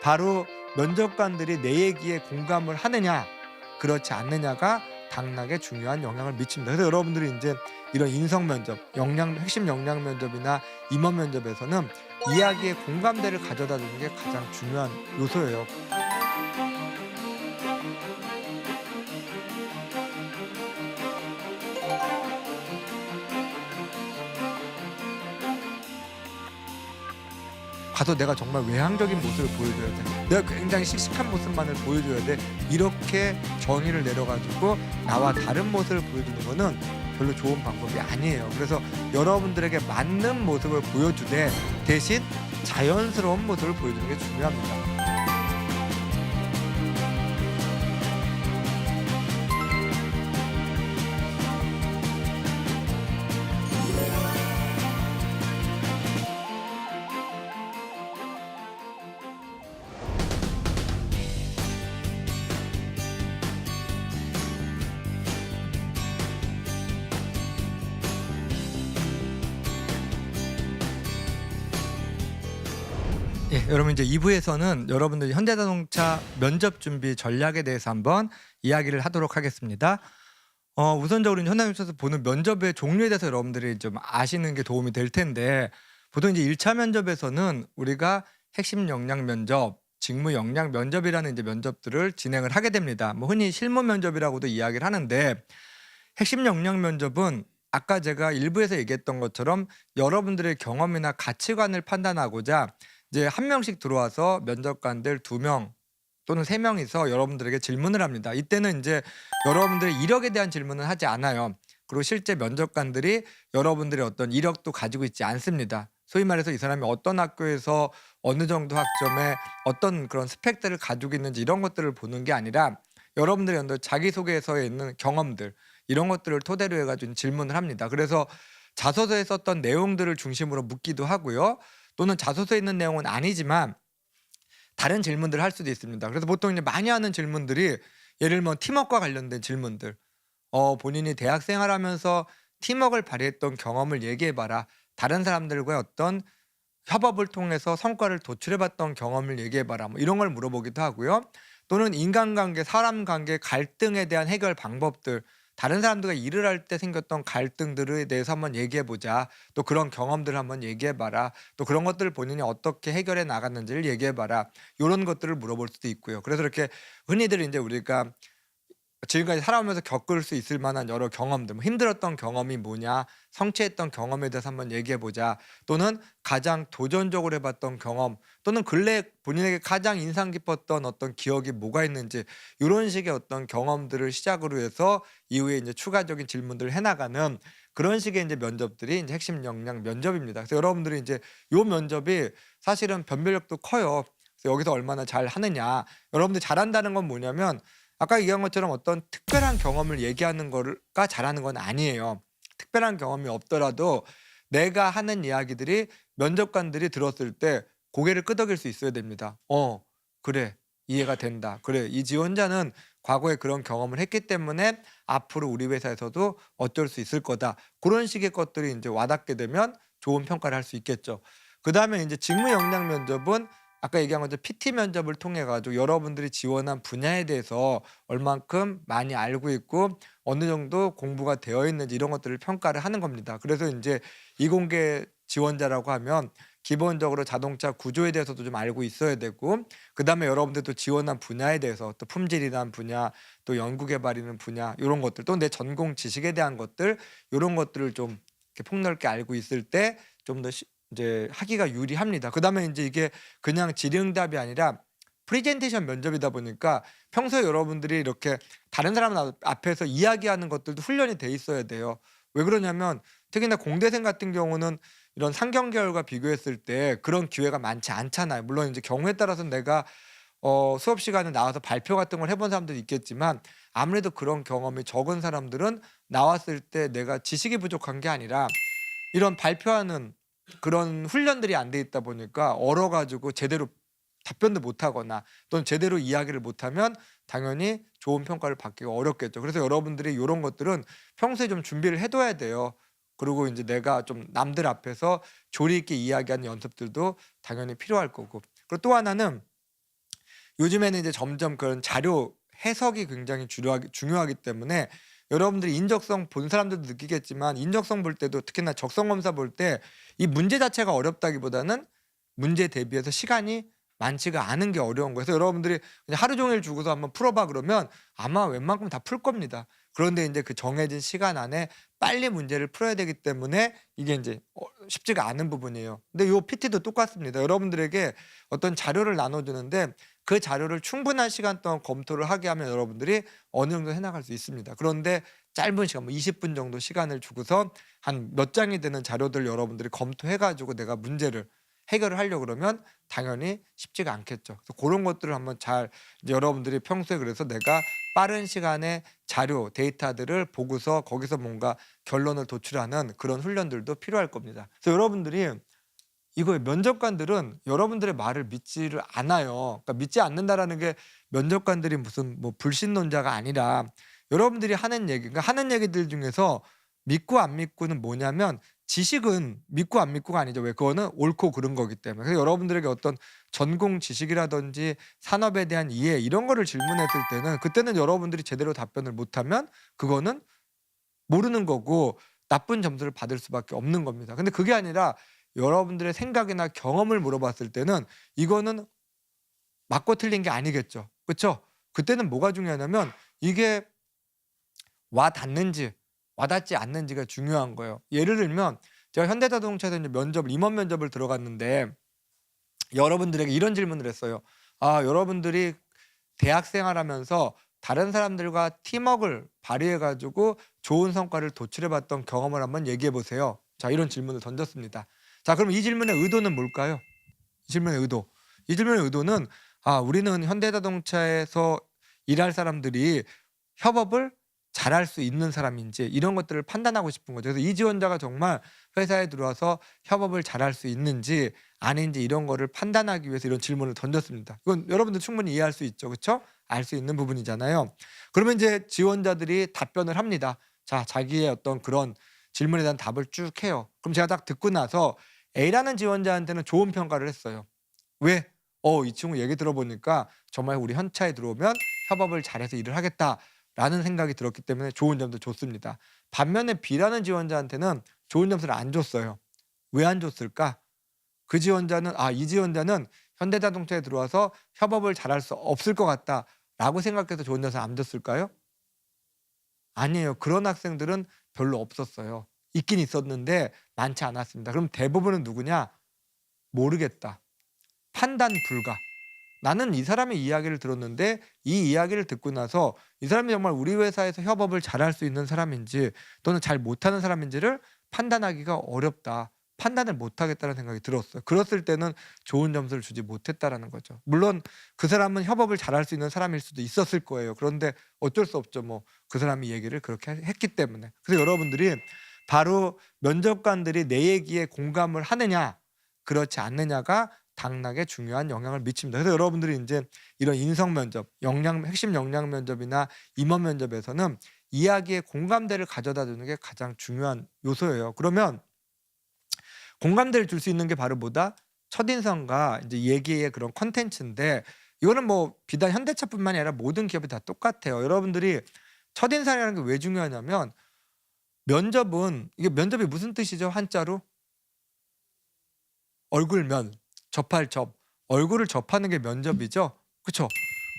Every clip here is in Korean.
바로 면접관들이 내 얘기에 공감을 하느냐 그렇지 않느냐가 당락에 중요한 영향을 미칩니다. 그래서 여러분들이 이제 이런 인성 면접, 핵심 역량 면접이나 임원 면접에서는 이야기의 공감대를 가져다 주는 게 가장 중요한 요소예요. 가서 내가 정말 외향적인 모습을 보여줘야 돼. 내가 굉장히 씩씩한 모습만을 보여줘야 돼. 이렇게 정의를 내려가지고 나와 다른 모습을 보여주는 거는 별로 좋은 방법이 아니에요. 그래서 여러분들에게 맞는 모습을 보여주되 대신 자연스러운 모습을 보여주는 게 중요합니다. 예, 여러분 이제 2부에서는 여러분들이 현대자동차 면접 준비 전략에 대해서 한번 이야기를 하도록 하겠습니다. 우선적으로 현대자동차에서 보는 면접의 종류에 대해서 여러분들이 좀 아시는 게 도움이 될 텐데 보통 이제 1차 면접에서는 우리가 핵심 역량 면접, 직무 역량 면접이라는 이제 면접들을 진행을 하게 됩니다. 뭐 흔히 실무 면접이라고도 이야기를 하는데 핵심 역량 면접은 아까 제가 일부에서 얘기했던 것처럼 여러분들의 경험이나 가치관을 판단하고자 이제 한 명씩 들어와서 면접관들 2명 또는 3명이서 여러분들에게 질문을 합니다. 이때는 이제 여러분들의 이력에 대한 질문은 하지 않아요. 그리고 실제 면접관들이 여러분들의 어떤 이력도 가지고 있지 않습니다. 소위 말해서 이 사람이 어떤 학교에서 어느 정도 학점에 어떤 그런 스펙들을 가지고 있는지 이런 것들을 보는 게 아니라 여러분들의 어떤 자기소개서에 있는 경험들 이런 것들을 토대로 해가지고 질문을 합니다. 그래서 자소서에 썼던 내용들을 중심으로 묻기도 하고요. 또는 자소서에 있는 내용은 아니지만 다른 질문들을 할 수도 있습니다. 그래서 보통 이제 많이 하는 질문들이 예를 들면 팀워크와 관련된 질문들. 본인이 대학 생활하면서 팀워크를 발휘했던 경험을 얘기해봐라. 다른 사람들과의 어떤 협업을 통해서 성과를 도출해봤던 경험을 얘기해봐라. 뭐 이런 걸 물어보기도 하고요. 또는 인간관계, 사람 관계 갈등에 대한 해결 방법들. 다른 사람들과 일을 할 때 생겼던 갈등들에 대해서 한번 얘기해보자. 또 그런 경험들을 한번 얘기해봐라. 또 그런 것들을 본인이 어떻게 해결해 나갔는지를 얘기해봐라. 이런 것들을 물어볼 수도 있고요. 그래서 이렇게 흔히들 이제 우리가 지금까지 살아오면서 겪을 수 있을 만한 여러 경험들, 뭐 힘들었던 경험이 뭐냐, 성취했던 경험에 대해서 한번 얘기해보자. 또는 가장 도전적으로 해봤던 경험, 또는 근래 본인에게 가장 인상 깊었던 어떤 기억이 뭐가 있는지 이런 식의 어떤 경험들을 시작으로 해서 이후에 이제 추가적인 질문들을 해나가는 그런 식의 이제 면접들이 이제 핵심 역량 면접입니다. 그래서 여러분들이 이제 요 면접이 사실은 변별력도 커요. 그래서 여기서 얼마나 잘 하느냐. 여러분들이 잘한다는 건 뭐냐면 아까 얘기한 것처럼 어떤 특별한 경험을 얘기하는 거가 잘하는 건 아니에요. 특별한 경험이 없더라도 내가 하는 이야기들이 면접관들이 들었을 때 고개를 끄덕일 수 있어야 됩니다. 그래. 이해가 된다. 그래. 이 지원자는 과거에 그런 경험을 했기 때문에 앞으로 우리 회사에서도 어쩔 수 있을 거다. 그런 식의 것들이 이제 와닿게 되면 좋은 평가를 할 수 있겠죠. 그다음에 이제 직무 역량 면접은 아까 얘기한 것처럼 PT 면접을 통해 가지고 여러분들이 지원한 분야에 대해서 얼만큼 많이 알고 있고 어느 정도 공부가 되어 있는지 이런 것들을 평가를 하는 겁니다. 그래서 이제 이공계 지원자라고 하면 기본적으로 자동차 구조에 대해서도 좀 알고 있어야 되고 그다음에 여러분들도 지원한 분야에 대해서 또 품질이란 분야 또 연구개발이라는 분야 이런 것들 또 내 전공 지식에 대한 것들 이런 것들을 좀 이렇게 폭넓게 알고 있을 때 좀 더 이제 하기가 유리합니다. 그다음에 이제 이게 그냥 질의응답이 아니라 프레젠테이션 면접이다 보니까 평소에 여러분들이 이렇게 다른 사람 앞에서 이야기하는 것들도 훈련이 돼 있어야 돼요. 왜 그러냐면 특히나 공대생 같은 경우는 이런 상경계열과 비교했을 때 그런 기회가 많지 않잖아요. 물론 이제 경우에 따라서는 내가 수업 시간에 나와서 발표 같은 걸 해본 사람들도 있겠지만 아무래도 그런 경험이 적은 사람들은 나왔을 때 내가 지식이 부족한 게 아니라 이런 발표하는 그런 훈련들이 안 돼 있다 보니까 얼어 가지고 제대로 답변도 못 하거나 또는 제대로 이야기를 못하면 당연히 좋은 평가를 받기가 어렵겠죠. 그래서 여러분들이 요런 것들은 평소에 좀 준비를 해 둬야 돼요. 그리고 인제 내가 좀 남들 앞에서 조리 있게 이야기하는 연습들도 당연히 필요할 거고. 그리고 또 하나는 요즘에는 이제 점점 그런 자료 해석이 굉장히 중요하기 때문에 여러분들이 인적성 본 사람들도 느끼겠지만 인적성 볼 때도 특히나 적성 검사 볼 때 이 문제 자체가 어렵다기보다는 문제 대비해서 시간이 많지가 않은 게 어려운 거예요. 그래서 여러분들이 그냥 하루 종일 주고서 한번 풀어봐 그러면 아마 웬만큼 다 풀 겁니다. 그런데 인제 그 정해진 시간 안에 빨리 문제를 풀어야 되기 때문에 이게 인제 쉽지가 않은 부분이에요. 근데 요 PT도 똑같습니다. 여러분들에게 어떤 자료를 나눠 주는데 그 자료를 충분한 시간 동안 검토를 하게 하면 여러분들이 어느 정도 해 나갈 수 있습니다. 그런데 짧은 시간 뭐 20분 정도 시간을 주고서 한 몇 장이 되는 자료들 여러분들이 검토해 가지고 내가 문제를 해결을 하려고 그러면 당연히 쉽지가 않겠죠. 그래서 고런 것들을 한번 잘 이제 여러분들이 평소에 그래서 내가 빠른 시간에 자료, 데이터들을 보고서 거기서 뭔가 결론을 도출하는 그런 훈련들도 필요할 겁니다. 그래서 여러분들이 이거 면접관들은 여러분들의 말을 믿지를 않아요. 그러니까 믿지 않는다라는 게 면접관들이 무슨 뭐 불신론자가 아니라 여러분들이 하는 얘기, 그러니까 하는 얘기들 중에서 믿고 안 믿고는 뭐냐면 지식은 믿고 안 믿고가 아니죠. 왜? 그거는 옳고 그른 거기 때문에. 그래서 여러분들에게 어떤 전공 지식이라든지 산업에 대한 이해 이런 거를 질문했을 때는 그때는 여러분들이 제대로 답변을 못하면 그거는 모르는 거고 나쁜 점수를 받을 수밖에 없는 겁니다. 근데 그게 아니라 여러분들의 생각이나 경험을 물어봤을 때는 이거는 맞고 틀린 게 아니겠죠. 그쵸? 그때는 뭐가 중요하냐면 이게 와 닿는지 와 닿지 않는지가 중요한 거예요. 예를 들면 제가 현대자동차에서 이제 임원 면접을 들어갔는데 여러분들에게 이런 질문을 했어요. 아, 여러분들이 대학 생활하면서 다른 사람들과 팀워크를 발휘해 가지고 좋은 성과를 도출해 봤던 경험을 한번 얘기해 보세요. 자, 이런 질문을 던졌습니다. 자, 그럼 이 질문의 의도는 뭘까요? 이 질문의 의도. 이 질문의 의도는 우리는 현대자동차에서 일할 사람들이 협업을 잘할 수 있는 사람인지 이런 것들을 판단하고 싶은 거죠. 그래서 이 지원자가 정말 회사에 들어와서 협업을 잘할 수 있는지 아닌지 이런 거를 판단하기 위해서 이런 질문을 던졌습니다. 이건 여러분들 충분히 이해할 수 있죠. 그렇죠? 알 수 있는 부분이잖아요. 그러면 이제 지원자들이 답변을 합니다. 자, 자기의 어떤 그런 질문에 대한 답을 쭉 해요. 그럼 제가 딱 듣고 나서 A라는 지원자한테는 좋은 평가를 했어요. 왜? 이 친구 얘기 들어보니까 정말 우리 현차에 들어오면 협업을 잘해서 일을 하겠다라는 생각이 들었기 때문에 좋은 점도 줬습니다. 반면에 B라는 지원자한테는 좋은 점수를 안 줬어요. 왜 안 줬을까? 그 지원자는 이 지원자는 현대자동차에 들어와서 협업을 잘할 수 없을 것 같다라고 생각해서 좋은 점수를 안 줬을까요? 아니에요. 그런 학생들은 별로 없었어요. 있긴 있었는데 많지 않았습니다. 그럼 대부분은 누구냐? 모르겠다. 판단 불가. 나는 이 사람의 이야기를 들었는데 이 이야기를 듣고 나서 이 사람이 정말 우리 회사에서 협업을 잘할 수 있는 사람인지 또는 잘 못하는 사람인지를 판단하기가 어렵다. 판단을 못하겠다는 생각이 들었어요. 그랬을 때는 좋은 점수를 주지 못했다라는 거죠. 물론 그 사람은 협업을 잘할 수 있는 사람일 수도 있었을 거예요. 그런데 어쩔 수 없죠. 뭐 그 사람이 얘기를 그렇게 했기 때문에. 그래서 여러분들이 바로 면접관들이 내 얘기에 공감을 하느냐 그렇지 않느냐가 당락에 중요한 영향을 미칩니다. 그래서 여러분들이 인제 이런 인성 면접, 핵심 역량 면접이나 임원 면접에서는 이야기에 공감대를 가져다 주는 게 가장 중요한 요소예요. 그러면 공감대를 줄 수 있는 게 바로 뭐다? 첫인상과 인제 얘기의 그런 콘텐츠인데 이거는 뭐 비단 현대차뿐만이 아니라 모든 기업이 다 똑같아요. 여러분들이 첫인상이라는 게 왜 중요하냐면 이게 면접이 무슨 뜻이죠? 한자로? 얼굴면, 접할 접. 얼굴을 접하는 게 면접이죠. 그쵸?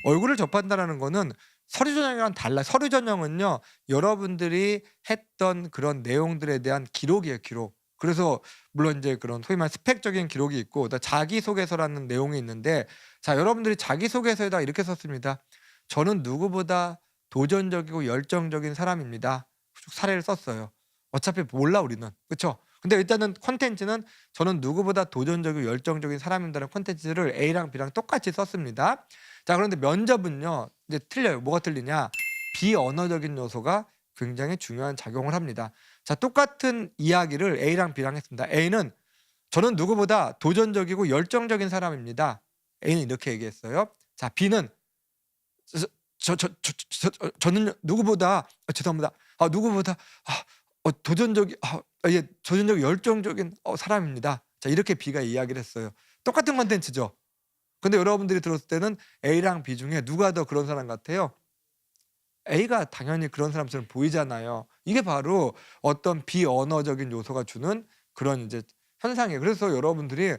얼굴을 접한다라는 거는 서류 전형이랑 달라요. 서류 전형은요. 여러분들이 했던 그런 내용들에 대한 기록이에요, 기록. 그래서 물론 인제 그런 소위 말하는 스펙적인 기록이 있고 그다음에 자기소개서라는 내용이 있는데 자, 여러분들이 자기소개서에다가 이렇게 썼습니다. "저는 누구보다 도전적이고 열정적인 사람입니다." 쭉 사례를 썼어요. 어차피 몰라 우리는. 그쵸? 근데 일단은 콘텐츠는 "저는 누구보다 도전적이고 열정적인 사람입니다."는 콘텐츠를 A랑 B랑 똑같이 썼습니다. 자, 그런데 면접은요. 이제 틀려요. 뭐가 틀리냐? 비언어적인 요소가 굉장히 중요한 작용을 합니다. 자, 똑같은 이야기를 A랑 B랑 했습니다. A는 "저는 누구보다 도전적이고 열정적인 사람입니다." A는 이렇게 얘기했어요. 자, B는 저는 누구보다 죄송합니다. 누구보다 도전적이고 열정적인 사람입니다." 자, 이렇게 B가 이야기를 했어요. 똑같은 콘텐츠죠. 근데 여러분들이 들었을 때는 A랑 B 중에 누가 더 그런 사람 같아요? A가 당연히 그런 사람처럼 보이잖아요. 이게 바로 어떤 비언어적인 요소가 주는 그런 이제 현상이에요. 그래서 여러분들이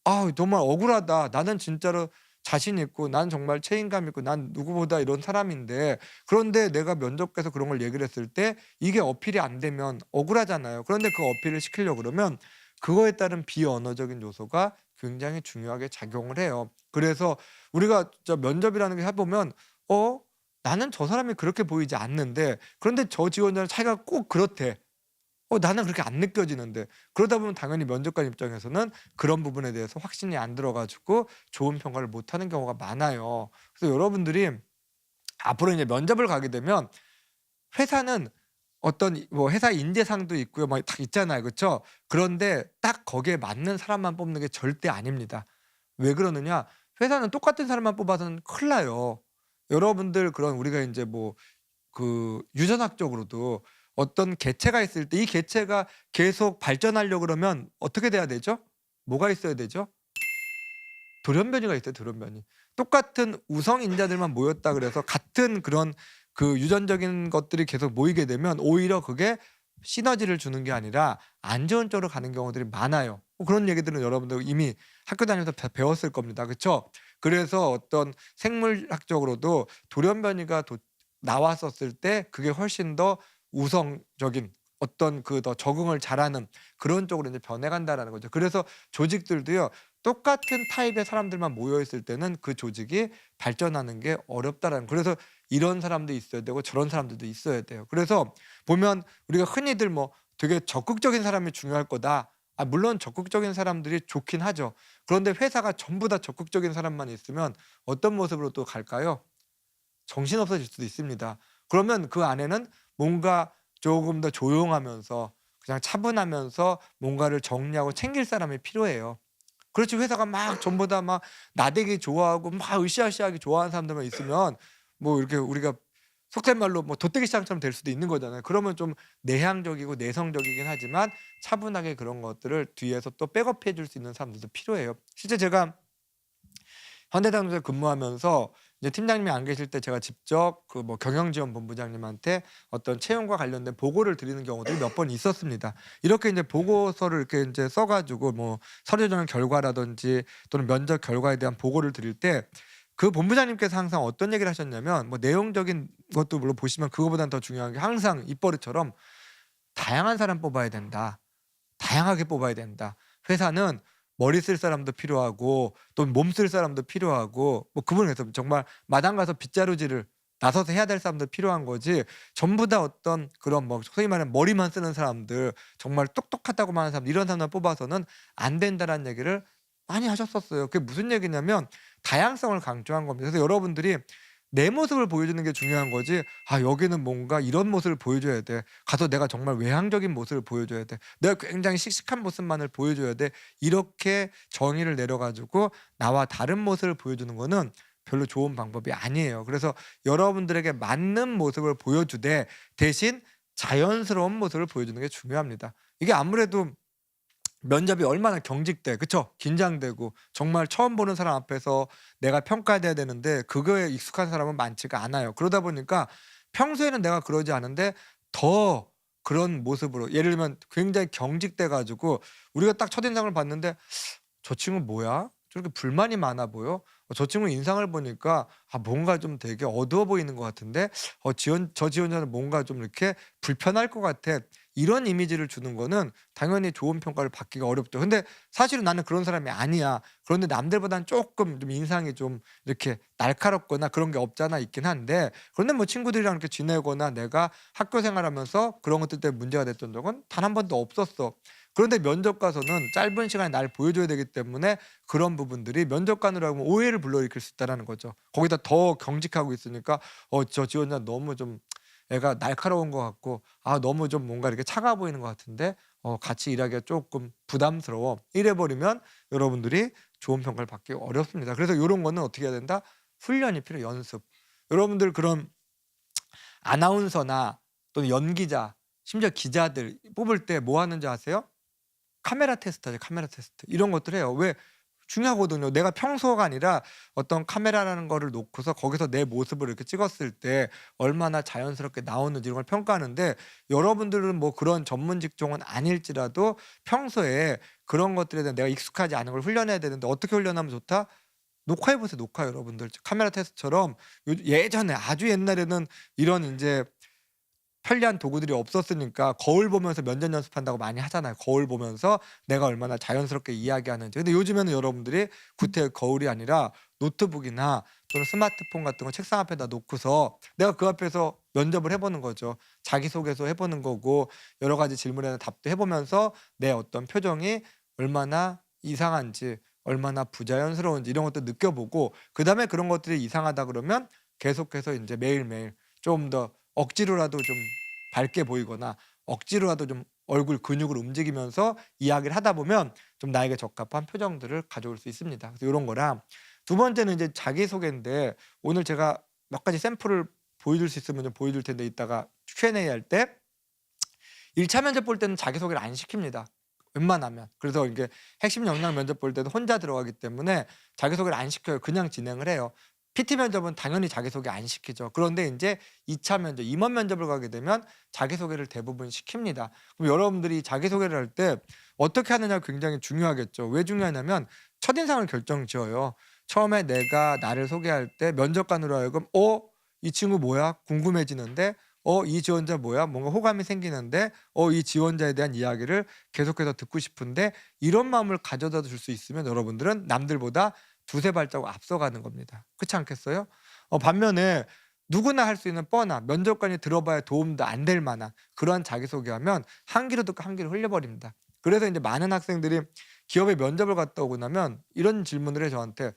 '아 정말 억울하다. 나는 진짜로 자신 있고 난 정말 책임감 있고 난 누구보다 이런 사람인데 그런데 내가 면접관에서 그런 걸 얘기를 했을 때 이게 어필이 안 되면 억울하잖아요. 그런데 그 어필을 시키려고 그러면 그거에 따른 비언어적인 요소가 굉장히 중요하게 작용을 해요. 그래서 우리가 면접이라는 게 해 보면 '어 나는 저 사람이 그렇게 보이지 않는데 그런데 저 지원자는 자기가 꼭 그렇대.' 나는 그렇게 안 느껴지는데. 그러다 보면 당연히 면접관 입장에서는 그런 부분에 대해서 확신이 안 들어 가지고 좋은 평가를 못 하는 경우가 많아요. 그래서 여러분들이 앞으로 이제 면접을 가게 되면 회사는 어떤 뭐 회사 인재상도 있고요. 막 다 있잖아요. 그쵸? 그런데 딱 거기에 맞는 사람만 뽑는 게 절대 아닙니다. 왜 그러느냐? 회사는 똑같은 사람만 뽑아서는 큰일 나요. 여러분들 그런 우리가 인제 뭐 유전학적으로도 어떤 개체가 있을 때 이 개체가 계속 발전하려고 그러면 어떻게 돼야 되죠? 뭐가 있어야 되죠? 돌연변이가 있어요, 돌연변이. 똑같은 우성 인자들만 모였다 그래서 같은 그런 유전적인 것들이 계속 모이게 되면 오히려 그게 시너지를 주는 게 아니라 안 좋은 쪽으로 가는 경우들이 많아요. 그런 얘기들은 여러분들 이미 학교 다니면서 배웠을 겁니다. 그쵸? 그래서 어떤 생물학적으로도 돌연변이가 나왔었을 때 그게 훨씬 더 우성적인 어떤 더 적응을 잘하는 그런 쪽으로 이제 변해간다라는 거죠. 그래서 조직들도요. 똑같은 타입의 사람들만 모여 있을 때는 그 조직이 발전하는 게 어렵다라는 그래서 이런 사람도 있어야 되고 저런 사람들도 있어야 돼요. 그래서 보면 우리가 흔히들 뭐 되게 적극적인 사람이 중요할 거다. 물론 적극적인 사람들이 좋긴 하죠. 그런데 회사가 전부 다 적극적인 사람만 있으면 어떤 모습으로 또 갈까요? 정신없어질 수도 있습니다. 그러면 그 안에는 뭔가 조금 더 조용하면서 그냥 차분하면서 뭔가를 정리하고 챙길 사람이 필요해요. 그렇지 회사가 막 전부 다 막 나대기 좋아하고 막 으쌰으쌰하게 좋아하는 사람들만 있으면 뭐 이렇게 우리가 속된 말로 뭐 돗대기 시장처럼 될 수도 있는 거잖아요. 그러면 좀 내향적이고 내성적이긴 하지만 차분하게 그런 것들을 뒤에서 또 백업해 줄 수 있는 사람들도 필요해요. 실제 제가 현대자동차에 근무하면서 이제 팀장님이 안 계실 때 제가 직접 뭐 경영지원본부장님한테 어떤 채용과 관련된 보고를 드리는 경우들이 몇 번 있었습니다. 이렇게 이제 보고서를 이렇게 인제 써 가지고 뭐 서류 전형 결과라든지 또는 면접 결과에 대한 보고를 드릴 때 그 본부장님께서 항상 어떤 얘기를 하셨냐면 뭐 내용적인 것도 물론 보시면 그거보다는 더 중요한 게 항상 입버릇처럼 "다양한 사람 뽑아야 된다. 다양하게 뽑아야 된다. 회사는 머리 쓸 사람도 필요하고 또 몸 쓸 사람도 필요하고 뭐 그분을 위해서 정말 마당 가서 빗자루질을 나서서 해야 될 사람도 필요한 거지 전부 다 어떤 그런 뭐 소위 말하는 머리만 쓰는 사람들 정말 똑똑하다고만 하는 사람들 이런 사람만 뽑아서는 안 된다라는 얘기를 많이 하셨었어요. 그게 무슨 얘기냐면 다양성을 강조한 겁니다. 그래서 여러분들이 내 모습을 보여주는 게 중요한 거지 여기는 뭔가 이런 모습을 보여줘야 돼. 가서 내가 정말 외향적인 모습을 보여줘야 돼. 내가 굉장히 씩씩한 모습만을 보여줘야 돼. 이렇게 정의를 내려 가지고 나와 다른 모습을 보여주는 거는 별로 좋은 방법이 아니에요. 그래서 여러분들에게 맞는 모습을 보여주되 대신 자연스러운 모습을 보여주는 게 중요합니다. 이게 아무래도 면접이 얼마나 경직돼. 그쵸? 긴장되고 정말 처음 보는 사람 앞에서 내가 평가돼야 되는데 그거에 익숙한 사람은 많지가 않아요. 그러다 보니까 평소에는 내가 그러지 않은데 더 그런 모습으로 예를 들면 굉장히 경직돼 가지고 우리가 딱 첫인상을 봤는데 '저 친구 뭐야? 저렇게 불만이 많아 보여? 저 친구 인상을 보니까 뭔가 좀 되게 어두워 보이는 것 같은데 저 지원자는 뭔가 좀 이렇게 불편할 것 같아.' 이런 이미지를 주는 거는 당연히 좋은 평가를 받기가 어렵죠. 근데 사실은 나는 그런 사람이 아니야. 그런데 남들보다는 쪼끔 좀 인상이 좀 이렇게 날카롭거나 그런 게 없지 않아 있긴 한데 그런데 뭐 친구들이랑 이렇게 지내거나 내가 학교 생활하면서 그런 것들 때문에 문제가 됐던 적은 단 한 번도 없었어. 그런데 면접 가서는 짧은 시간에 날 보여줘야 되기 때문에 그런 부분들이 면접관으로 하면 오해를 불러일으킬 수 있다라는 거죠. 거기다 더 경직하고 있으니까 저 지원자 너무 좀 애가 날카로운 것 같고 너무 좀 뭔가 이렇게 차가워 보이는 것 같은데 같이 일하기가 조금 부담스러워. 이래 버리면 여러분들이 좋은 평가를 받기 어렵습니다. 그래서 요런 거는 어떻게 해야 된다? 훈련이 필요해요, 연습. 여러분들 그런 아나운서나 또는 연기자 심지어 기자들 뽑을 때 뭐 하는지 아세요? 카메라 테스트 하죠, 카메라 테스트. 이런 것들 해요. 왜? 중요하거든요. 내가 평소가 아니라 어떤 카메라라는 거를 놓고서 거기서 내 모습을 이렇게 찍었을 때 얼마나 자연스럽게 나오는지 이런 걸 평가하는데 여러분들은 뭐 그런 전문 직종은 아닐지라도 평소에 그런 것들에 대한 내가 익숙하지 않은 걸 훈련해야 되는데 어떻게 훈련하면 좋다? 녹화해 보세요, 녹화 여러분들. 카메라 테스트처럼 예전에 아주 옛날에는 이런 인제 편리한 도구들이 없었으니까 거울 보면서 면접 연습한다고 많이 하잖아요. 거울 보면서 내가 얼마나 자연스럽게 이야기하는지. 근데 요즘에는 여러분들이 구태 거울이 아니라 노트북이나 또는 스마트폰 같은 거 책상 앞에다 놓고서 내가 그 앞에서 면접을 해 보는 거죠. 자기소개서 해 보는 거고 여러 가지 질문에 대한 답도 해 보면서 내 어떤 표정이 얼마나 이상한지 얼마나 부자연스러운지 이런 것도 느껴보고 그다음에 그런 것들이 이상하다 그러면 계속해서 인제 매일매일 좀 더 억지로라도 좀 밝게 보이거나 억지로라도 좀 얼굴 근육을 움직이면서 이야기를 하다 보면 좀 나에게 적합한 표정들을 가져올 수 있습니다. 그래서 요런 거랑 두 번째는 이제 자기소개인데 오늘 제가 몇 가지 샘플을 보여줄 수 있으면 좀 보여줄 텐데 이따가 Q&A 할 때 1차 면접 볼 때는 자기소개를 안 시킵니다, 웬만하면. 그래서 이게 핵심 역량 면접 볼 때도 혼자 들어가기 때문에 자기소개를 안 시켜요. 그냥 진행을 해요. PT 면접은 당연히 자기소개 안 시키죠. 그런데 인제 2차 면접, 임원 면접을 가게 되면 자기소개를 대부분 시킵니다. 그럼 여러분들이 자기소개를 할 때 어떻게 하느냐가 굉장히 중요하겠죠. 왜 중요하냐면 첫인상을 결정지어요. 처음에 내가 나를 소개할 때 면접관으로 하여금 '어 이 친구 뭐야? 궁금해지는데. 이 지원자 뭐야? 뭔가 호감이 생기는데. 이 지원자에 대한 이야기를 계속해서 듣고 싶은데.' 이런 마음을 가져다 줄 수 있으면 여러분들은 남들보다 두세 발자국 앞서가는 겁니다. 그렇지 않겠어요? 반면에 누구나 할 수 있는 뻔한 면접관이 들어봐야 도움도 안 될 만한 그러한 자기소개하면 한 귀로 듣고 한 귀로 흘려버립니다. 그래서 인제 많은 학생들이 기업에 면접을 갔다 오고 나면 이런 질문을 해요 저한테.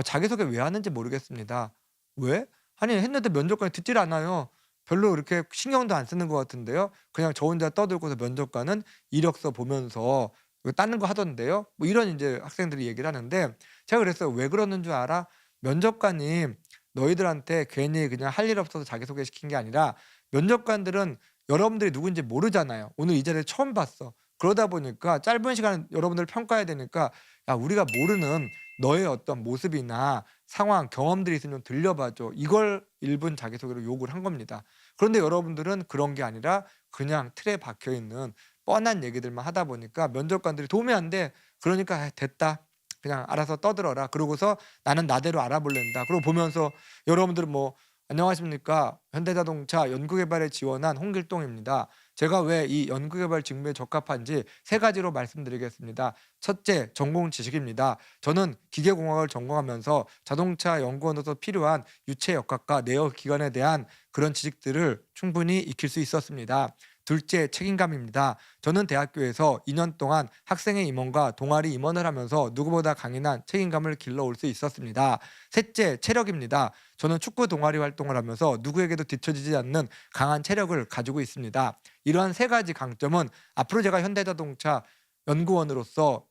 자기소개 왜 하는지 모르겠습니다. "왜?" 아니 했는데 면접관이 듣질 않아요. 별로 그렇게 신경도 안 쓰는 것 같은데요. 그냥 저 혼자 떠들고서 면접관은 이력서 보면서 그 딴 거 하던데요. 뭐 이런 인제 학생들이 얘기를 하는데 제가 그랬어요. "왜 그러는 줄 알아? 면접관이 너희들한테 괜히 그냥 할 일 없어서 자기소개시킨 게 아니라 면접관들은 여러분들이 누군지 모르잖아요. 오늘 이 자리를 처음 봤어. 그러다 보니까 짧은 시간에 여러분들을 평가해야 되니까 야 우리가 모르는 너의 어떤 모습이나 상황, 경험들이 있으면 좀 들려봐 줘." 이걸 1분 자기소개로 요구를 한 겁니다. 그런데 여러분들은 그런 게 아니라 그냥 틀에 박혀 있는 뻔한 얘기들만 하다 보니까 면접관들이 도움이 안 돼. 그러니까 '아 됐다. 그냥 알아서 떠들어라.' 그러고서 '나는 나대로 알아볼랜다.' 그러고 보면서 여러분들은 뭐 "안녕하십니까. 현대자동차 연구개발에 지원한 홍길동입니다. 제가 왜 이 연구개발 직무에 적합한지 세 가지로 말씀드리겠습니다. 첫째, 전공 지식입니다. 저는 기계공학을 전공하면서 자동차 연구원으로서 필요한 유체 역학과 내어 기관에 대한 그런 지식들을 충분히 익힐 수 있었습니다. 둘째, 책임감입니다. 저는 대학교에서 2년 동안 학생회 임원과 동아리 임원을 하면서 누구보다 강인한 책임감을 길러올 수 있었습니다. 셋째, 체력입니다. 저는 축구 동아리 활동을 하면서 누구에게도 뒤처지지 않는 강한 체력을 가지고 있습니다. 이러한 세 가지 강점은 앞으로 제가 현대자동차 연구원으로서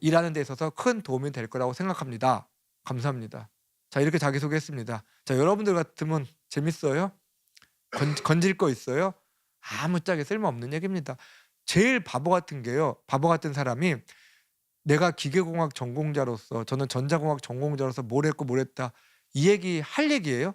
일하는 데 있어서 큰 도움이 될 거라고 생각합니다. 감사합니다. 자 이렇게 자기소개했습니다. 자 여러분들 같으면 재밌어요? 건질 거 있어요? 아무짝에 쓸모없는 얘기입니다. 제일 바보 같은 게요. 바보 같은 사람이 내가 기계공학 전공자로서 저는 전자공학 전공자로서 뭘 했고 뭘 했다. 이 얘기 할 얘기예요?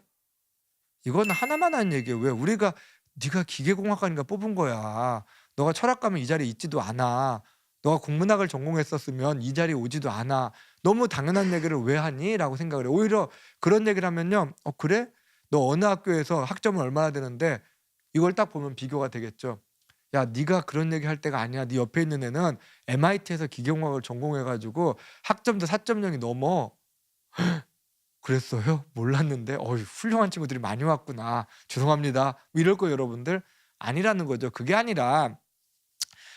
이건 하나만 하는 얘기예요. 왜? 우리가 "네가 기계공학과니까 뽑은 거야. 너가 철학과면 이 자리에 있지도 않아. 너가 국문학을 전공했었으면 이 자리에 오지도 않아. 너무 당연한 얘기를 왜 하니?"라고 생각을 해요. 오히려 그런 얘기를 하면요. "어 그래? 너 어느 학교에서 학점은 얼마나 되는데?" 이걸 딱 보면 비교가 되겠죠. "야 네가 그런 얘기할 때가 아니야. 네 옆에 있는 애는 MIT에서 기계공학을 전공해 가지고 학점도 4.0이 넘어." "그랬어요? 몰랐는데. 어유 훌륭한 친구들이 많이 왔구나. 죄송합니다." 뭐 이럴 거예요 여러분들. 아니라는 거죠. 그게 아니라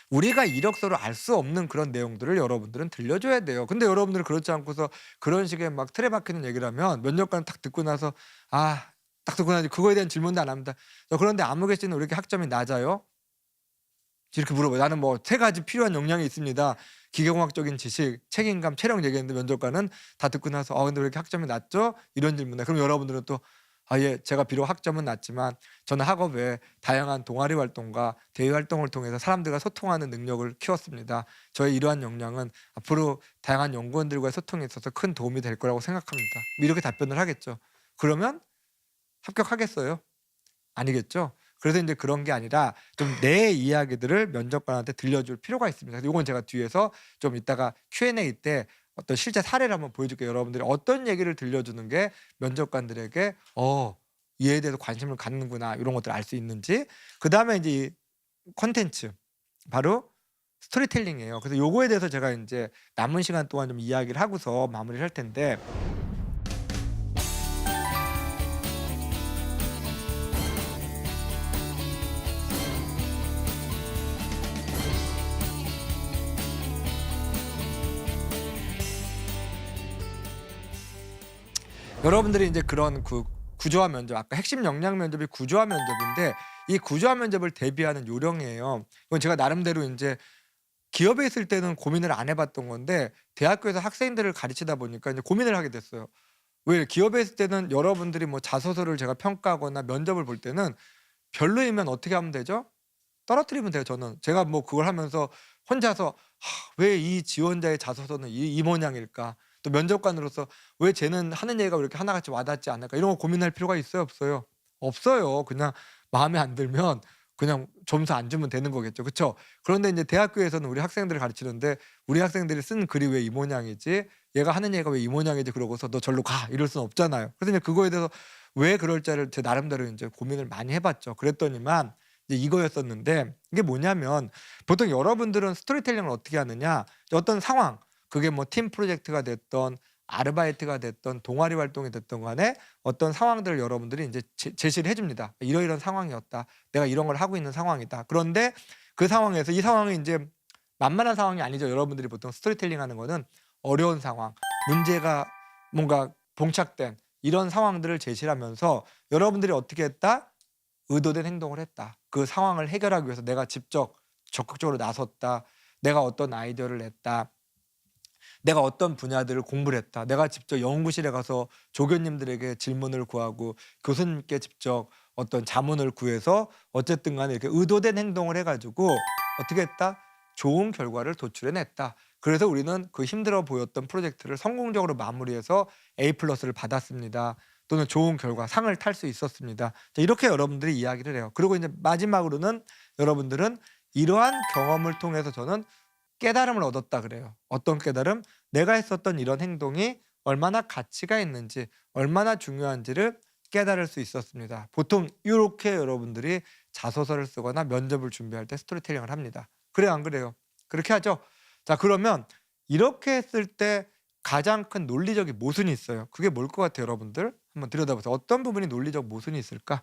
우리가 이력서로 알 수 없는 그런 내용들을 여러분들은 들려줘야 돼요. 근데 여러분들은 그렇지 않고서 그런 식의 막 틀에 박히는 얘기를 하면 면접관 딱 듣고 나서 딱 듣고 나서 그거에 대한 질문도 안 합니다. 그런데 아무개 씨는 왜 이렇게 학점이 낮아요?" 이렇게 물어봐요. 나는 뭐 세 가지 필요한 역량이 있습니다. 기계공학적인 지식, 책임감, 체력 얘기했는데 면접관은 다 듣고 나서 근데 왜 이렇게 학점이 낮죠?" 이런 질문에 그럼 여러분들은 또 예, 제가 비록 학점은 낮지만 저는 학업에 다양한 동아리 활동과 대외 활동을 통해서 사람들과 소통하는 능력을 키웠습니다. 저의 이러한 역량은 앞으로 다양한 연구원들과의 소통에 있어서 큰 도움이 될 거라고 생각합니다. 이렇게 답변을 하겠죠. 그러면 합격하겠어요? 아니겠죠. 그래서 이제 그런 게 아니라 좀 내 이야기들을 면접관한테 들려줄 필요가 있습니다. 이건 제가 뒤에서 좀 이따가 Q&A 때 어떤 실제 사례를 한번 보여줄게요. 여러분들이 어떤 얘기를 들려주는 게 면접관들에게 이에 대해서 관심을 갖는구나 이런 것들을 알 수 있는지. 그다음에 이제 이 콘텐츠 바로 스토리텔링이에요. 그래서 요거에 대해서 제가 이제 남은 시간 동안 좀 이야기를 하고서 마무리를 할 텐데, 여러분들이 이제 그런 구조화 면접, 아까 핵심 역량 면접이 구조화 면접인데 이 구조화 면접을 대비하는 요령이에요. 이건 제가 나름대로 이제 기업에 있을 때는 고민을 안 해봤던 건데 대학교에서 학생들을 가르치다 보니까 이제 고민을 하게 됐어요. 왜 기업에 있을 때는 여러분들이 뭐 자소서를 제가 평가하거나 면접을 볼 때는 별로이면 어떻게 하면 되죠? 떨어뜨리면 돼요. 저는 제가 뭐 그걸 하면서 혼자서 왜 이 지원자의 자소서는 이 모양일까? 또 면접관으로서 왜 쟤는 하는 얘기가 왜 이렇게 하나같이 와닿지 않을까? 이런 거 고민할 필요가 있어요, 없어요? 없어요. 그냥 마음에 안 들면 그냥 점수 안 주면 되는 거겠죠. 그렇죠? 그런데 이제 대학교에서는 우리 학생들을 가르치는데 우리 학생들이 쓴 글이 왜 이 모양이지? 얘가 하는 얘기가 왜 이 모양이지? 그러고서 너 절로 가 이럴 수는 없잖아요. 그래서 이제 그거에 대해서 왜 그럴지를 제 나름대로 이제 고민을 많이 해봤죠. 그랬더니만 이제 이거였었는데, 이게 뭐냐면 보통 여러분들은 스토리텔링을 어떻게 하느냐? 어떤 상황, 그게 뭐 팀 프로젝트가 됐던 아르바이트가 됐던 동아리 활동이 됐던 간에 어떤 상황들을 여러분들이 이제 제시를 해줍니다. 이러이런 상황이었다. 내가 이런 걸 하고 있는 상황이다. 그런데 그 상황에서 이 상황이 이제 만만한 상황이 아니죠. 여러분들이 보통 스토리텔링 하는 거는 어려운 상황, 문제가 뭔가 봉착된 이런 상황들을 제시를 하면서 여러분들이 어떻게 했다? 의도된 행동을 했다. 그 상황을 해결하기 위해서 내가 직접 적극적으로 나섰다. 내가 어떤 아이디어를 냈다. 내가 어떤 분야들을 공부를 했다. 내가 직접 연구실에 가서 조교님들에게 질문을 구하고 교수님께 직접 어떤 자문을 구해서 어쨌든 간에 이렇게 의도된 행동을 해가지고 어떻게 했다? 좋은 결과를 도출해냈다. 그래서 우리는 그 힘들어 보였던 프로젝트를 성공적으로 마무리해서 A+를 받았습니다. 또는 좋은 결과, 상을 탈 수 있었습니다. 자, 이렇게 여러분들이 이야기를 해요. 그리고 이제 마지막으로는 여러분들은 이러한 경험을 통해서 저는 깨달음을 얻었다 그래요. 어떤 깨달음? 내가 했었던 이런 행동이 얼마나 가치가 있는지, 얼마나 중요한지를 깨달을 수 있었습니다. 보통 이렇게 여러분들이 자소서를 쓰거나 면접을 준비할 때 스토리텔링을 합니다. 그래요, 안 그래요? 그렇게 하죠. 자, 그러면 이렇게 했을 때 가장 큰 논리적인 모순이 있어요. 그게 뭘 것 같아요, 여러분들? 한번 들여다보세요. 어떤 부분이 논리적 모순이 있을까?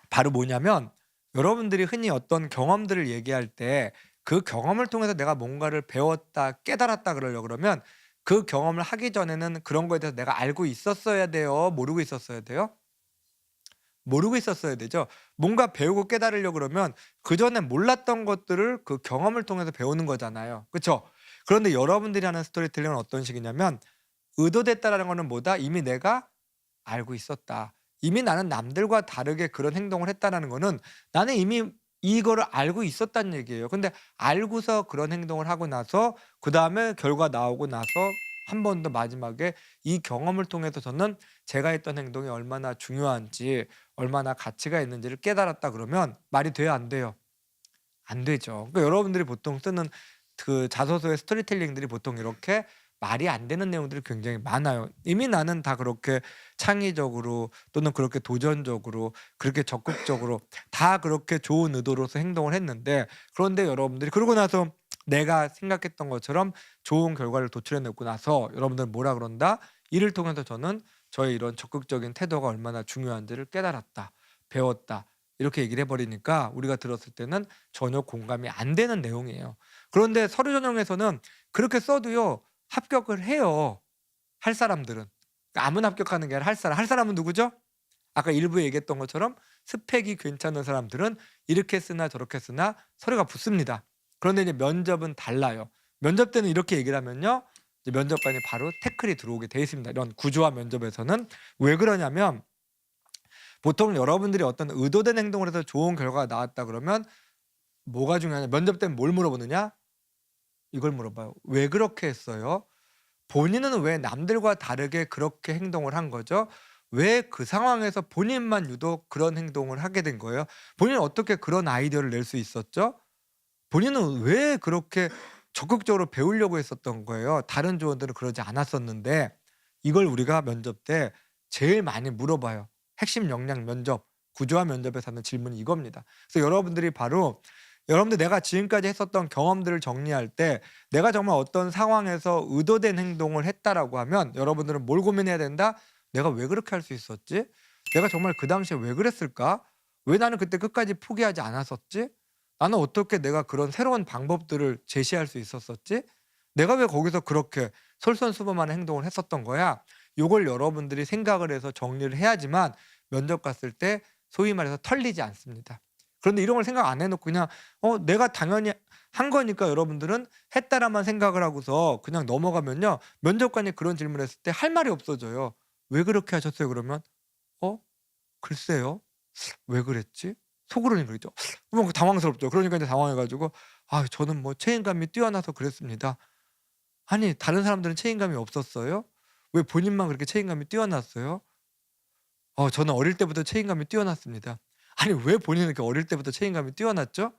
바로 뭐냐면 여러분들이 흔히 어떤 경험들을 얘기할 때 그 경험을 통해서 내가 뭔가를 배웠다, 깨달았다 그러려고 그러면 그 경험을 하기 전에는 그런 거에 대해서 내가 알고 있었어야 돼요? 모르고 있었어야 돼요? 모르고 있었어야 되죠. 뭔가 배우고 깨달으려고 그러면 그전에 몰랐던 것들을 그 경험을 통해서 배우는 거잖아요. 그렇죠? 그런데 여러분들이 하는 스토리텔링은 어떤 식이냐면 의도됐다라는 거는 뭐다? 이미 내가 알고 있었다. 이미 나는 남들과 다르게 그런 행동을 했다라는 거는 나는 이미 이거를 알고 있었다는 얘기예요. 근데 알고서 그런 행동을 하고 나서 그다음에 결과 나오고 나서 한 번 더 마지막에 이 경험을 통해서 저는 제가 했던 행동이 얼마나 중요한지, 얼마나 가치가 있는지를 깨달았다 그러면 말이 돼요, 안 돼요? 안 되죠. 그러니까 여러분들이 보통 쓰는 그 자소서의 스토리텔링들이 보통 이렇게 말이 안 되는 내용들이 굉장히 많아요. 이미 나는 다 그렇게 창의적으로 또는 그렇게 도전적으로 그렇게 적극적으로 다 그렇게 좋은 의도로서 행동을 했는데, 그런데 여러분들이 그러고 나서 내가 생각했던 것처럼 좋은 결과를 도출해내고 나서 여러분들은 뭐라 그런다? 이를 통해서 저는 저의 이런 적극적인 태도가 얼마나 중요한지를 깨달았다, 배웠다, 이렇게 얘기를 해버리니까 우리가 들었을 때는 전혀 공감이 안 되는 내용이에요. 그런데 서류 전형에서는 그렇게 써도요 합격을 해요. 할 사람들은. 그러니까 아무나 합격하는 게 아니라 할 사람. 할 사람은 누구죠? 아까 일부에 얘기했던 것처럼 스펙이 괜찮은 사람들은 이렇게 쓰나 저렇게 쓰나 서류가 붙습니다. 그런데 이제 면접은 달라요. 면접 때는 이렇게 얘기를 하면요, 이제 면접관이 바로 태클이 들어오게 돼 있습니다. 이런 구조화 면접에서는. 왜 그러냐면 보통 여러분들이 어떤 의도된 행동을 해서 좋은 결과가 나왔다 그러면 뭐가 중요하냐? 면접 때는 뭘 물어보느냐? 이걸 물어봐요. "왜 그렇게 했어요?" 본인은 왜 남들과 다르게 그렇게 행동을 한 거죠? 왜 그 상황에서 본인만 유독 그런 행동을 하게 된 거예요? 본인은 어떻게 그런 아이디어를 낼 수 있었죠? 본인은 왜 그렇게 적극적으로 배우려고 했었던 거예요? 다른 조원들은 그러지 않았었는데. 이걸 우리가 면접 때 제일 많이 물어봐요. 핵심 역량 면접, 구조화 면접에서 하는 질문이 이겁니다. 그래서 여러분들이 바로 여러분들 내가 지금까지 했었던 경험들을 정리할 때 내가 정말 어떤 상황에서 의도된 행동을 했다라고 하면 여러분들은 뭘 고민해야 된다? '내가 왜 그렇게 할 수 있었지? 내가 정말 그 당시에 왜 그랬을까? 왜 나는 그때 끝까지 포기하지 않았었지? 나는 어떻게 내가 그런 새로운 방법들을 제시할 수 있었었지? 내가 왜 거기서 그렇게 솔선수범하는 행동을 했었던 거야?' 요걸 여러분들이 생각을 해서 정리를 해야지만 면접 갔을 때 소위 말해서 털리지 않습니다. 그런데 이런 걸 생각 안 해 놓고 그냥 내가 당연히 한 거니까 여러분들은 했다라만 생각을 하고서 그냥 넘어가면요. 면접관이 그런 질문을 했을 때 할 말이 없어져요. "왜 그렇게 하셨어요?" 그러면 "어 글쎄요. 왜 그랬지?" 속으로는 그러죠. 그럼 당황스럽죠. 그러니까 이제 당황해 가지고 "아 저는 뭐 책임감이 뛰어나서 그랬습니다." 아니 다른 사람들은 책임감이 없었어요? 왜 본인만 그렇게 책임감이 뛰어났어요? 저는 어릴 때부터 책임감이 뛰어났습니다." 아니 왜 본인은 이렇게 어릴 때부터 책임감이 뛰어났죠?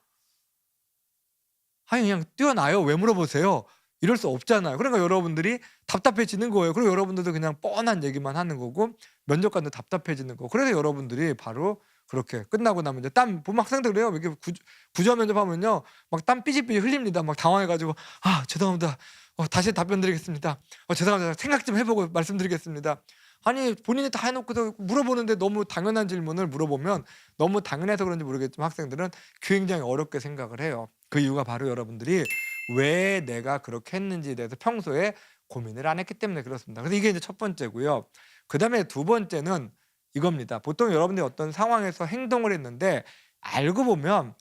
아니 그냥 "뛰어나요." 왜 물어보세요? 이럴 수 없잖아요. 그러니까 여러분들이 답답해지는 거예요. 그리고 여러분들도 그냥 뻔한 얘기만 하는 거고 면접관도 답답해지는 거고. 그래서 여러분들이 바로 그렇게 끝나고 나면 이제 땀 보면 학생들 그래요. 이렇게 구조 면접하면요. 막 땀 삐질삐질 흘립니다. 막 당황해 가지고 "아 죄송합니다. 다시 답변 드리겠습니다. 죄송합니다. 생각 좀 해 보고 말씀드리겠습니다." 아니 본인이 다 해 놓고서 물어보는데 너무 당연한 질문을 물어보면 너무 당연해서 그런지 모르겠지만 학생들은 굉장히 어렵게 생각을 해요. 그 이유가 바로 여러분들이 왜 내가 그렇게 했는지에 대해서 평소에 고민을 안 했기 때문에 그렇습니다. 그래서 이게 이제 첫 번째고요. 그다음에 두 번째는 이겁니다. 보통 여러분들이 어떤 상황에서 행동을 했는데 알고 보면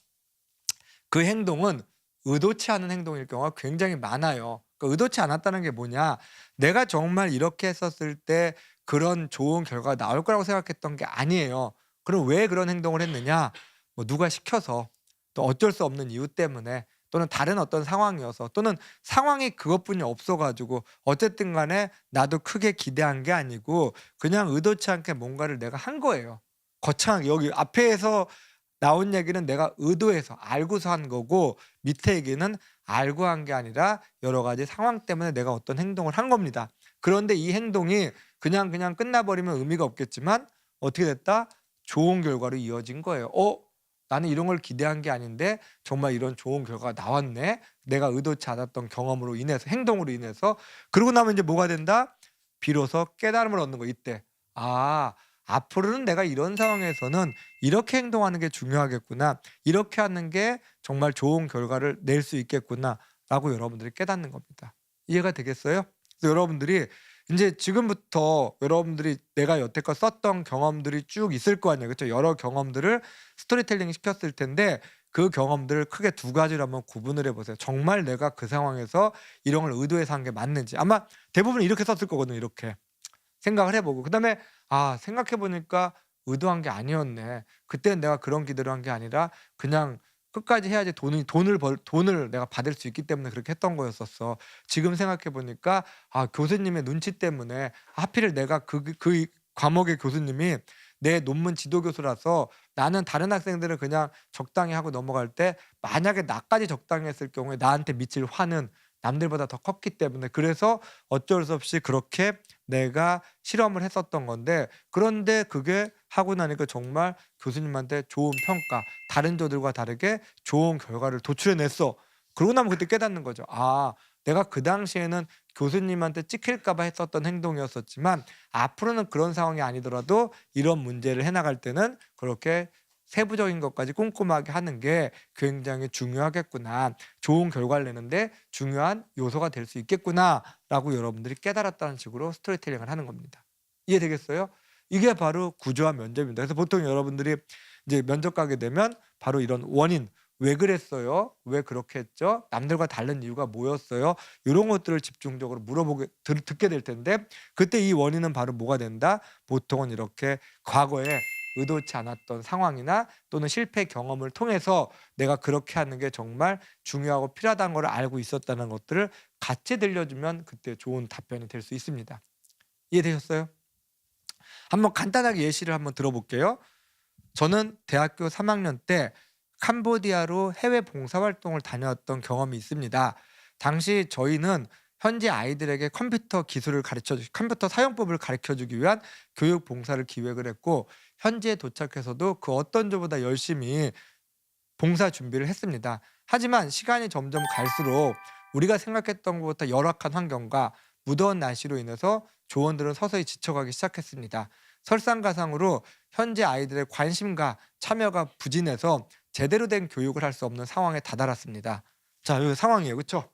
그 행동은 의도치 않은 행동일 경우가 굉장히 많아요. 그 의도치 않았다는 게 뭐냐? 내가 정말 이렇게 했었을 때 그런 좋은 결과가 나올 거라고 생각했던 게 아니에요. 그럼 왜 그런 행동을 했느냐? 뭐 누가 시켜서 또 어쩔 수 없는 이유 때문에 또는 다른 어떤 상황이어서 또는 상황이 그것뿐이 없어 가지고 어쨌든 간에 나도 크게 기대한 게 아니고 그냥 의도치 않게 뭔가를 내가 한 거예요. 거창하게 여기 앞에서 나온 얘기는 내가 의도해서 알고서 한 거고 밑에 얘기는 알고 한 게 아니라 여러 가지 상황 때문에 내가 어떤 행동을 한 겁니다. 그런데 이 행동이 그냥 끝나 버리면 의미가 없겠지만 어떻게 됐다? 좋은 결과로 이어진 거예요. '나는 이런 걸 기대한 게 아닌데 정말 이런 좋은 결과가 나왔네. 내가 의도치 않았던 경험으로 인해서 행동으로 인해서.' 그러고 나면 이제 뭐가 된다? 비로소 깨달음을 얻는 거 이때. '아 앞으로는 내가 이런 상황에서는 이렇게 행동하는 게 중요하겠구나. 이렇게 하는 게 정말 좋은 결과를 낼 수 있겠구나.'라고 여러분들이 깨닫는 겁니다. 이해가 되겠어요? 그래서 여러분들이 인제 지금부터 여러분들이 내가 여태껏 썼던 경험들이 쭉 있을 거 아니에요. 그쵸? 여러 경험들을 스토리텔링 시켰을 텐데 그 경험들을 크게 두 가지로 한번 구분을 해 보세요. 정말 내가 그 상황에서 이런 걸 의도해서 한 게 맞는지. 아마 대부분 이렇게 썼을 거거든요, 이렇게. 생각을 해 보고 그다음에 '아 생각해 보니까 의도한 게 아니었네. 그때는 내가 그런 기대로 한 게 아니라 그냥 끝까지 해야지 돈을 내가 받을 수 있기 때문에 그렇게 했던 거였었어. 지금 생각해 보니까 교수님의 눈치 때문에 하필 내가 그 과목의 교수님이 내 논문 지도 교수라서 나는 다른 학생들은 그냥 적당히 하고 넘어갈 때 만약에 나까지 적당히 했을 경우에 나한테 미칠 화는 남들보다 더 컸기 때문에 그래서 어쩔 수 없이 그렇게 내가 실험을 했었던 건데 그런데 그게 하고 나니까 정말 교수님한테 좋은 평가, 다른 조들과 다르게 좋은 결과를 도출해 냈어. 그러고 나면 그때 깨닫는 거죠. '아 내가 그 당시에는 교수님한테 찍힐까 봐 했었던 행동이었었지만 앞으로는 그런 상황이 아니더라도 이런 문제를 해 나갈 때는 그렇게 세부적인 것까지 꼼꼼하게 하는 게 굉장히 중요하겠구나. 좋은 결과를 내는데 중요한 요소가 될 수 있겠구나.'라고 여러분들이 깨달았다는 식으로 스토리텔링을 하는 겁니다. 이해되겠어요? 이게 바로 구조화 면접입니다. 그래서 보통 여러분들이 이제 면접 가게 되면 바로 이런 원인, '왜 그랬어요? 왜 그렇게 했죠? 남들과 다른 이유가 뭐였어요?' 요런 것들을 집중적으로 물어보게 듣게 될 텐데 그때 이 원인은 바로 뭐가 된다? 보통은 이렇게 과거에 의도치 않았던 상황이나 또는 실패 경험을 통해서 내가 그렇게 하는 게 정말 중요하고 필요하다는 걸 알고 있었다는 것들을 같이 들려주면 그때 좋은 답변이 될 수 있습니다. 이해되셨어요? 한번 간단하게 예시를 한번 들어볼게요. 저는 대학교 3학년 때 캄보디아로 해외 봉사활동을 다녀왔던 경험이 있습니다. 당시 저희는 현지 아이들에게 컴퓨터 사용법을 가르쳐 주기 위한 교육 봉사를 기획을 했고, 현지에 도착해서도 그 어떤 조보다 열심히 봉사 준비를 했습니다. 하지만 시간이 점점 갈수록 우리가 생각했던 것보다 열악한 환경과 무더운 날씨로 인해서 조원들은 서서히 지쳐가기 시작했습니다. 설상가상으로 현재 아이들의 관심과 참여가 부진해서 제대로 된 교육을 할 수 없는 상황에 다다랐습니다. 자, 여기 상황이에요. 그렇죠?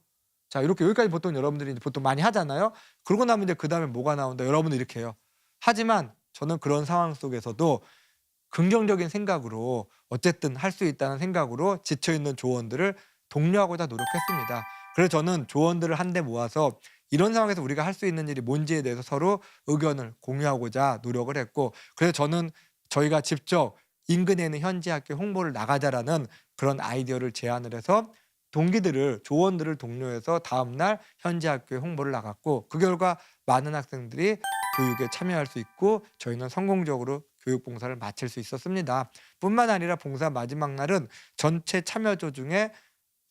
자, 이렇게 여기까지 보통 여러분들이 보통 많이 하잖아요. 그러고 나면 이제 그다음에 뭐가 나온다? 여러분들 이렇게 해요. 하지만 저는 그런 상황 속에서도 긍정적인 생각으로 어쨌든 할 수 있다는 생각으로 지쳐있는 조원들을 독려하고자 노력했습니다. 그래서 저는 조원들을 한데 모아서 이런 상황에서 우리가 할 수 있는 일이 뭔지에 대해서 서로 의견을 공유하고자 노력을 했고, 그래서 저는 저희가 직접 인근에 있는 현지 학교 홍보를 나가자라는 그런 아이디어를 제안을 해서 조원들을 독려해서 다음날 현지 학교에 홍보를 나갔고, 그 결과 많은 학생들이 교육에 참여할 수 있고 저희는 성공적으로 교육 봉사를 마칠 수 있었습니다. 뿐만 아니라 봉사 마지막 날은 전체 참여조 중에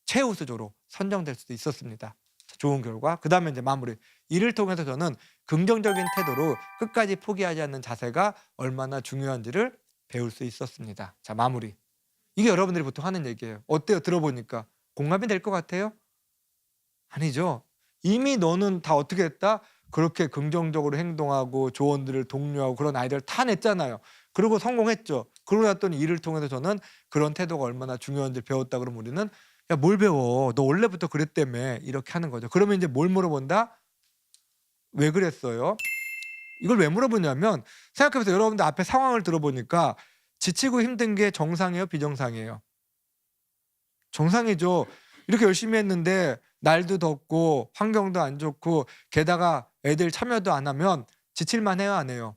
최우수조로 선정될 수도 있었습니다. 좋은 결과. 그 다음에 이제 마무리. 이를 통해서 저는 긍정적인 태도로 끝까지 포기하지 않는 자세가 얼마나 중요한지를 배울 수 있었습니다. 자, 마무리. 이게 여러분들이 보통 하는 얘기예요. 어때요? 들어보니까 공감이 될 것 같아요? 아니죠. 이미 너는 다 어떻게 했다? 그렇게 긍정적으로 행동하고 조언들을 독려하고 그런 아이디어를 다 냈잖아요. 그리고 성공했죠. 그러고 났더니 이를 통해서 저는 그런 태도가 얼마나 중요한지 배웠다 그러면 우리는 야, 뭘 배워? 너 원래부터 그랬다며. 이렇게 하는 거죠. 그러면 이제 뭘 물어본다? 왜 그랬어요? 이걸 왜 물어보냐면, 생각해보세요. 여러분들 앞에 상황을 들어보니까 지치고 힘든 게 정상이에요? 비정상이에요? 정상이죠. 이렇게 열심히 했는데 날도 덥고 환경도 안 좋고 게다가 애들 참여도 안 하면 지칠만 해요, 안 해요?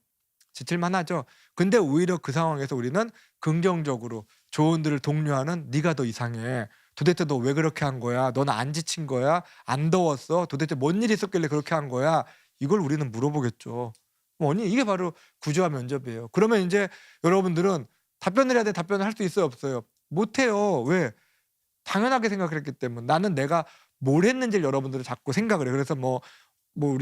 지칠만 하죠. 근데 오히려 그 상황에서 우리는 긍정적으로 조언들을 독려하는, 네가 더 이상해. 도대체 너 왜 그렇게 한 거야? 너는 안 지친 거야? 안 더웠어? 도대체 뭔 일이 있었길래 그렇게 한 거야? 이걸 우리는 물어보겠죠. 뭐니? 이게 바로 구조화 면접이에요. 그러면 이제 여러분들은 답변을 해야 돼. 답변을 할 수 있어요, 없어요? 못 해요. 왜? 당연하게 생각을 했기 때문에. 나는 내가 뭘 했는지를 여러분들은 자꾸 생각을 해요. 그래서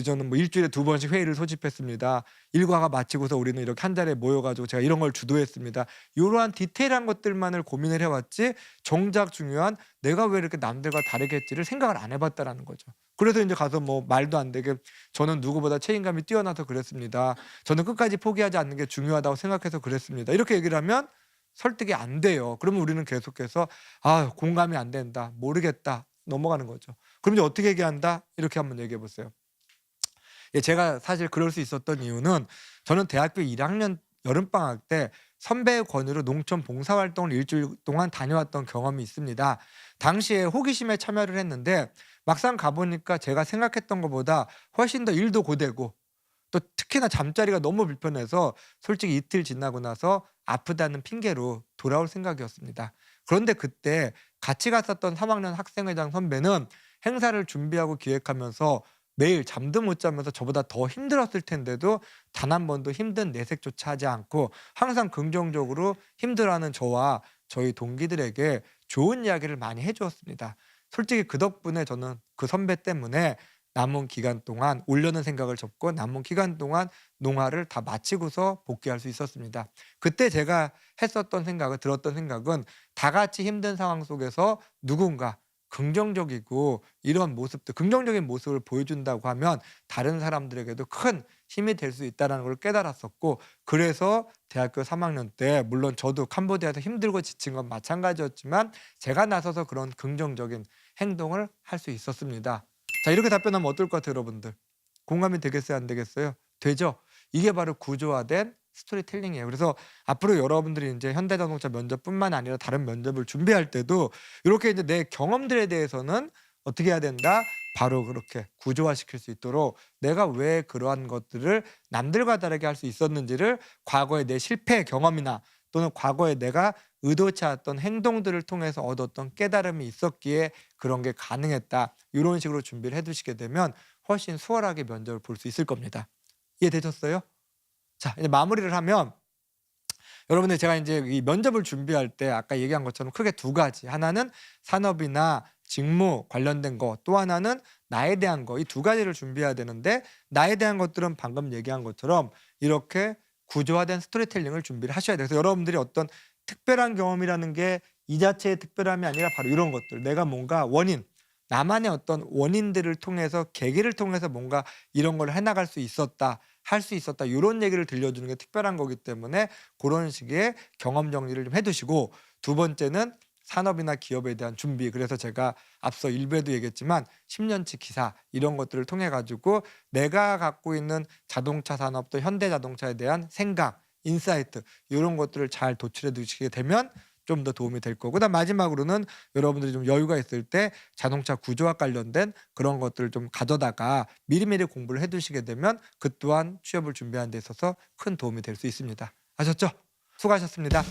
저는 일주일에 2번씩 회의를 소집했습니다. 일과가 마치고서 우리는 이렇게 한 자리에 모여가지고 제가 이런 걸 주도했습니다. 이러한 디테일한 것들만을 고민을 해왔지 정작 중요한 내가 왜 이렇게 남들과 다르게 했지를 생각을 안 해봤다라는 거죠. 그래서 이제 가서 말도 안 되게 저는 누구보다 책임감이 뛰어나서 그랬습니다. 저는 끝까지 포기하지 않는 게 중요하다고 생각해서 그랬습니다. 이렇게 얘기를 하면 설득이 안 돼요. 그러면 우리는 계속해서 공감이 안 된다, 모르겠다, 넘어가는 거죠. 그럼 이제 어떻게 얘기한다? 이렇게 한번 얘기해 보세요. 예, 제가 사실 그럴 수 있었던 이유는 저는 대학교 1학년 여름방학 때 선배의 권유로 농촌 봉사활동을 일주일 동안 다녀왔던 경험이 있습니다. 당시에 호기심에 참여를 했는데 막상 가보니까 제가 생각했던 것보다 훨씬 더 일도 고되고 또 특히나 잠자리가 너무 불편해서 솔직히 이틀 지나고 나서 아프다는 핑계로 돌아올 생각이었습니다. 그런데 그때 같이 갔었던 3학년 학생회장 선배는 행사를 준비하고 기획하면서 매일 잠도 못 자면서 저보다 더 힘들었을 텐데도 단 한 번도 힘든 내색조차 하지 않고 항상 긍정적으로 힘들어하는 저와 저희 동기들에게 좋은 이야기를 많이 해주었습니다. 솔직히 그 덕분에 저는 그 선배 때문에 남은 기간 동안 올려는 생각을 접고 남은 기간 동안 농화를 다 마치고서 복귀할 수 있었습니다. 그때 제가 들었던 생각은 다 같이 힘든 상황 속에서 누군가 긍정적이고 이런 모습들, 긍정적인 모습을 보여준다고 하면 다른 사람들에게도 큰 힘이 될 수 있다는 걸 깨달았었고, 그래서 대학교 3학년 때 물론 저도 캄보디아에서 힘들고 지친 건 마찬가지였지만 제가 나서서 그런 긍정적인 행동을 할 수 있었습니다. 자, 이렇게 답변하면 어떨 것 같아요, 여러분들? 공감이 되겠어요, 안 되겠어요? 되죠? 이게 바로 구조화된 스토리텔링이에요. 그래서 앞으로 여러분들이 이제 현대자동차 면접뿐만 아니라 다른 면접을 준비할 때도 이렇게 이제 내 경험들에 대해서는 어떻게 해야 된다? 바로 그렇게 구조화시킬 수 있도록 내가 왜 그러한 것들을 남들과 다르게 할 수 있었는지를 과거의 내 실패 경험이나 또는 과거에 내가 의도치 않았던 행동들을 통해서 얻었던 깨달음이 있었기에 그런 게 가능했다. 이런 식으로 준비를 해 두시게 되면 훨씬 수월하게 면접을 볼 수 있을 겁니다. 이해되셨어요? 자, 이제 마무리를 하면 여러분들 제가 이제 이 면접을 준비할 때 아까 얘기한 것처럼 크게 두 가지. 하나는 산업이나 직무 관련된 거, 또 하나는 나에 대한 거. 이 두 가지를 준비해야 되는데 나에 대한 것들은 방금 얘기한 것처럼 이렇게 구조화된 스토리텔링을 준비를 하셔야 돼요. 그래서 여러분들이 어떤 특별한 경험이라는 게 이 자체의 특별함이 아니라 바로 이런 것들. 내가 뭔가 원인, 나만의 어떤 원인들을 통해서 계기를 통해서 뭔가 이런 걸 해나갈 수 있었다. 할 수 있었다. 이런 얘기를 들려주는 게 특별한 거기 때문에 그런 식의 경험 정리를 좀 해 두시고 두 번째는 산업이나 기업에 대한 준비. 그래서 제가 앞서 일부에도 얘기했지만 10년치 기사 이런 것들을 통해 가지고 내가 갖고 있는 자동차 산업 또 현대자동차에 대한 생각, 인사이트 이런 것들을 잘 도출해 두시게 되면 좀 더 도움이 될 거고 그다음 마지막으로는 여러분들이 좀 여유가 있을 때 자동차 구조와 관련된 그런 것들을 좀 가져다가 미리미리 공부를 해 두시게 되면 그 또한 취업을 준비하는 데 있어서 큰 도움이 될 수 있습니다. 아셨죠? 수고하셨습니다.